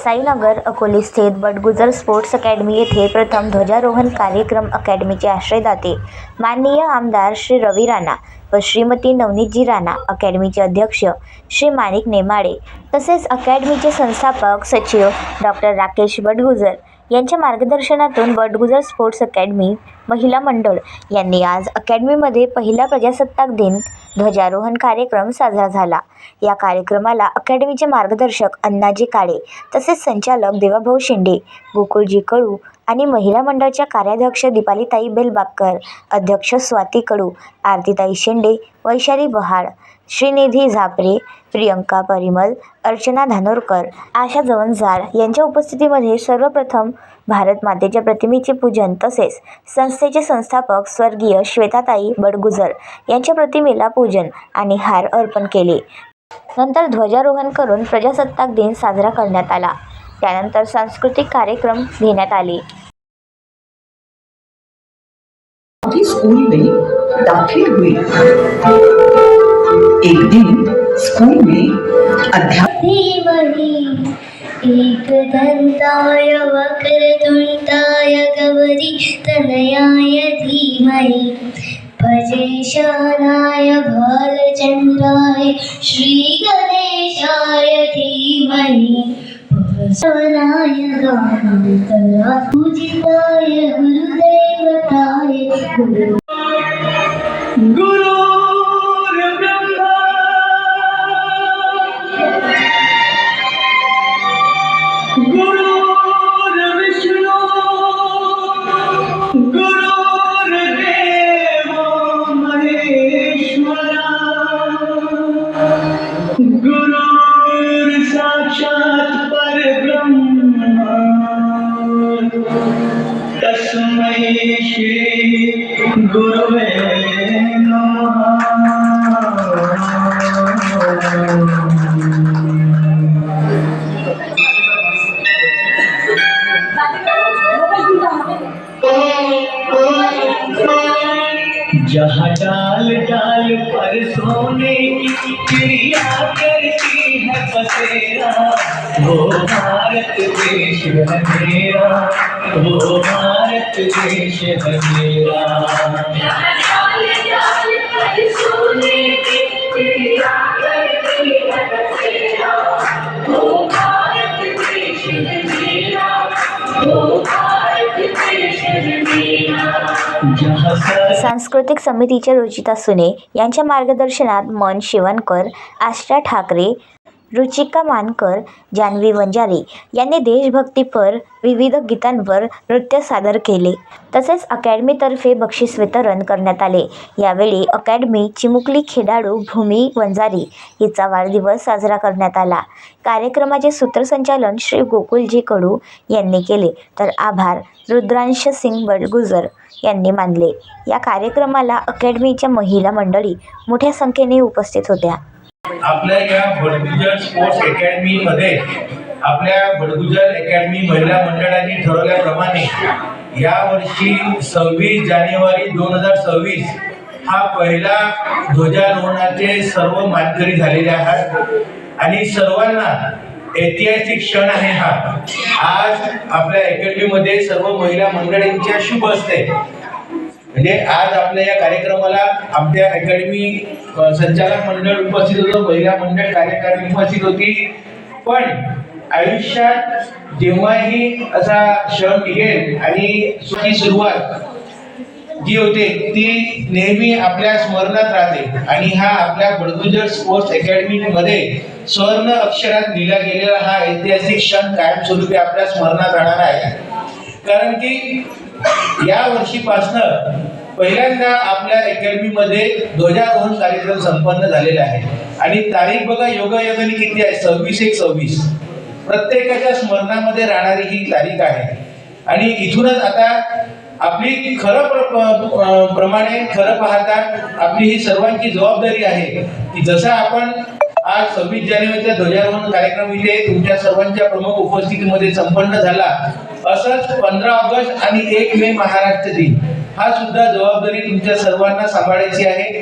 साईनगर अकोले स्थित Badgujar sports academy येथे प्रथम ध्वजारोहण कार्यक्रम अकॅडमीचे आश्रयदाते माननीय आमदार श्री रवी राणा व श्रीमती नवनीतजी राणा, अकॅडमीचे अध्यक्ष श्री माणिक नेमाडे तसेच अकॅडमीचे संस्थापक सचिव डॉक्टर राकेश बडगुजर यांच्या मार्गदर्शनातून बडगुजर स्पोर्ट्स अकॅडमी महिला मंडळ यांनी आज अकॅडमीमध्ये पहिला प्रजासत्ताक दिन ध्वजारोहण कार्यक्रम साजरा झाला। या कार्यक्रमाला अकॅडमीचे मार्गदर्शक अण्णाजी काळे तसेच संचालक देवाभाऊ शिंदे, गोकुळजी कडू आणि महिला मंडळाच्या कार्याध्यक्ष दीपालीताई बेलबाकर, अध्यक्ष स्वाती कडू, आरतीताई शिंदे, वैशाली बहाड, श्रीनिधी झापरे, प्रियंका परिमल, अर्चना धानोरकर, आशा जवंजाळ यांच्या उपस्थितीमध्ये सर्वप्रथम भारत मातेच्या प्रतिमेचे पूजन तसेच संस्थेचे संस्थापक स्वर्गीय श्वेताताई बडगुजर यांच्या प्रतिमेला पूजन आणि हार अर्पण केले। नंतर ध्वजारोहण करून प्रजासत्ताक दिन साजरा करण्यात आला। त्यानंतर सांस्कृतिक कार्यक्रम घेण्यात आले। स्कूल में दाखिल हुई। एक दिन स्कूल में अध्यापक एकदन्ताय वक्रतुण्डाय गौरी तनयाय धीमहि भजेशानाय भालचन्द्राय श्रीगणेशाय धीमहि भवनाय गानान्तराय पूजिताय गुरुदेवताय गुरु साक्षात परब्रह्म तस्मै श्री गुरुवे नमः। जहाँ डाल डाल पर सोने की चिड़िया करती है बसेरा, वो भारत देश है मेरा, वो भारत देश है मेरा। जहाँ डाल डाल पर सोने की चिड़िया करती है बसेरा, वो भारत देश है मेरा, वो भारत देश है मेरा। सांस्कृतिक समितीचे रुचिता सुने यांच्या मार्गदर्शनात मन शिवणकर, आष्टा ठाकरे, रुचिका मानकर, जान्हवी वंजारी यांनी देशभक्तीपर विविध गीतांवर नृत्य सादर केले। तसेच अकॅडमीतर्फे बक्षीस वितरण करण्यात आले। यावेळी अकॅडमी चिमुकली खेळाडू भूमी वंजारी हिचा वाढदिवस साजरा करण्यात आला। कार्यक्रमाचे सूत्रसंचालन श्री गोकुळजी कडू यांनी केले तर आभार रुद्रांश सिंग बडगुजर यांनी मानले। या कार्यक्रमाला अकॅडमीच्या महिला मंडळी मोठ्या संख्येने उपस्थित होत्या। आपल्या या बडगुजर स्पोर्ट्स अकॅडमी मध्ये आपल्या बडगुजर अकॅडमी महिला मंडळाने ठरवल्याप्रमाणे यावर्षी 26 जानेवारी 2026 हा पहिला ध्वजारोहणाचे सर्व मानकरी झालेले आहेत आणि सर्वांना ऐतिहासिक क्षण आहे हा। आज आपल्या अकॅडमीमध्ये सर्व महिला मंडळींच्या शुभ असते म्हणजे आज आपल्या या कार्यक्रमाला आमच्या अकॅडमी संचालक मंडळ उपस्थित होतं, महिला मंडळ कार्यकारिणी उपस्थित होती। पण आयुष्यात जेव्हाही असा क्षण निघेल आणि सुरुवात जी होते ती नेहमी आपल्या स्मरणात राहते आणि हा आपल्या बडगुजर स्पोर्ट्स अकॅडमी मध्ये स्वर्ण अक्षरात लिहिला गेलेला हा ऐतिहासिक क्षण कायमस्वरूपी आपल्या स्मरणात राहणार आहे। कारण की या वर्षीपासून पहिल्यांदा आपल्या अकॅडमी मध्ये ध्वजारोहण कार्यक्रम संपन्न झालेला आहे आणि तारीख बघा योगायोगाने किती आहे 26/1/26 प्रत्येकाच्या स्मरणामध्ये राहणारी ही तारीख आहे। आणि इथूनच आता आपली खरं पाहता आपली ही सर्वांची जबाबदारी आहे की जसं आपण आज 26 जानेवारीचा ध्वजारोहण कार्यक्रम इथे तुमच्या सर्वांच्या प्रमुख उपस्थितीमध्ये संपन्न झाला, असंच 15 ऑगस्ट आणि 1 मे महाराष्ट्र दिन हा सुद्धा जबाबदारी तुमच्या सर्वांना सांभाळायची आहे।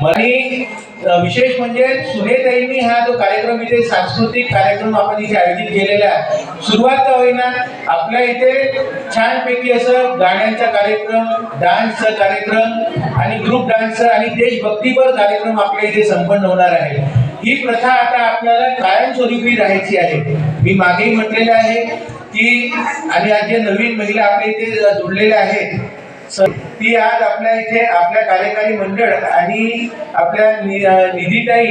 आणि विशेष म्हणजे सुनेताईंनी हा जो कार्यक्रम इथे सांस्कृतिक कार्यक्रम आपण इथे आयोजित केलेला आहे. सुरुवात का होईना आपल्या इथे छानपैकी असं गाण्यांचा कार्यक्रम, डान्सचा कार्यक्रम आणि ग्रुप डान्सचा आणि देशभक्तीपर कार्यक्रम आपल्या इथे संपन्न होणार आहे. ही प्रथा आता आपल्याला कायमस्वरूपी राहायची आहे. मी मागेही म्हटलेलं आहे की आणि आज जे नवीन महिला आपल्या इथे जोडलेल्या आहेत ती आज आपल्या इथे आपल्या कार्यकारी मंडळ आणि आपल्या निधीताई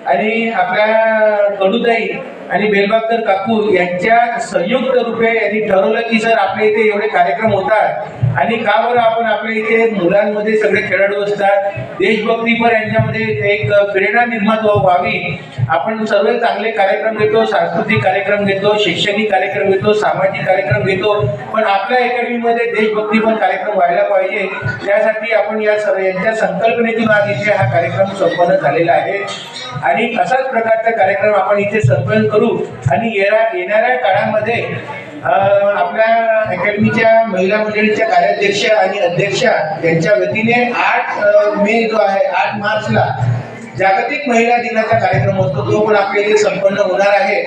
आणि आपल्या कडूताई आणि बेलबागकर काकू यांच्या संयुक्त रूपे यांनी ठरवलं की सर आपल्या इथे एवढे कार्यक्रम होतात आणि का बरं आपण आपल्या इथे मुलांमध्ये सगळे खेळाडू असतात, देशभक्तीपर यांच्यामध्ये एक प्रेरणा निर्माण व्हावी. आपण सर्व चांगले कार्यक्रम घेतो, सांस्कृतिक कार्यक्रम घेतो, शैक्षणिक कार्यक्रम घेतो, सामाजिक कार्यक्रम घेतो, पण आपल्या अकॅडमीमध्ये देशभक्तीपर कार्यक्रम व्हायला पाहिजे. त्यासाठी आपण यांच्या संकल्पनेतून आज इथे हा कार्यक्रम संपन्न झालेला आहे आणि असाच प्रकारचा कार्यक्रम आपण इथे संपन्न करू आणि येणाऱ्या काळामध्ये आपल्या अकॅडमीच्या महिला मंडळीच्या कार्याध्यक्ष आणि अध्यक्षा यांच्या वतीने 8 मे जो आहे 8 मार्चला जागतिक महिला दिनाचा कार्यक्रम असतो तो पण आपल्या इथे संपन्न होणार आहे.